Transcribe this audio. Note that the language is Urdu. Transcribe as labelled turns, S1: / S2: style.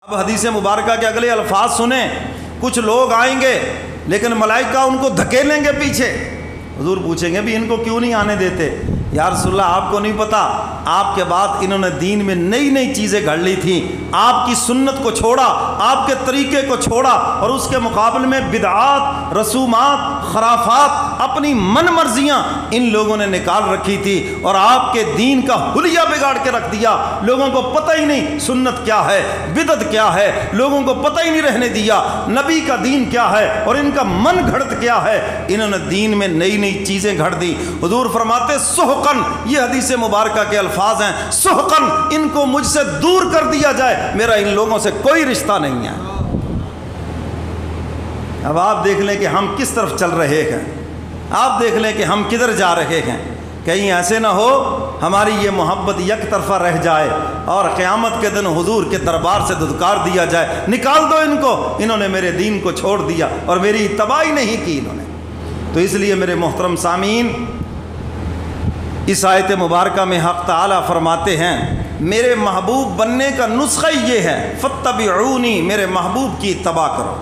S1: اب حدیث مبارکہ کے اگلے الفاظ سنیں. کچھ لوگ آئیں گے لیکن ملائکہ ان کو دھکیلیں گے پیچھے. حضور پوچھیں گے بھی ان کو کیوں نہیں آنے دیتے؟ یا رسول اللہ آپ کو نہیں پتا آپ کے بعد انہوں نے دین میں نئی نئی چیزیں گھڑ لی تھیں، آپ کی سنت کو چھوڑا، آپ کے طریقے کو چھوڑا، اور اس کے مقابل میں بدعات، رسومات، خرافات، اپنی من مرضیاں ان لوگوں نے نکال رکھی تھی، اور آپ کے دین کا حلیہ بگاڑ کے رکھ دیا. لوگوں کو پتہ ہی نہیں سنت کیا ہے، بدعت کیا ہے، لوگوں کو پتہ ہی نہیں رہنے دیا نبی کا دین کیا ہے اور ان کا من گھڑت کیا ہے. انہوں نے دین میں نئی نئی چیزیں گھڑ دی. حضور فرماتے سحقاً، یہ حدیث مبارکہ کے الفاظ ہیں، سحقاً ان کو مجھ سے دور کر دیا جائے، میرا ان لوگوں سے کوئی رشتہ نہیں ہے. اب آپ دیکھ لیں کہ ہم کس طرف چل رہے ہیں، آپ دیکھ لیں کہ ہم کدھر جا رہے ہیں. کہیں ایسے نہ ہو ہماری یہ محبت یک طرفہ رہ جائے اور قیامت کے دن حضور کے دربار سے دھتکار دیا جائے، نکال دو ان کو، انہوں نے میرے دین کو چھوڑ دیا اور میری اتباع نہیں کی انہوں نے. تو اس لیے میرے محترم سامعین، اس آیت مبارکہ میں حق تعالیٰ فرماتے ہیں میرے محبوب بننے کا نسخہ یہ ہے، فاتبعونی، میرے محبوب کی اتباع کرو.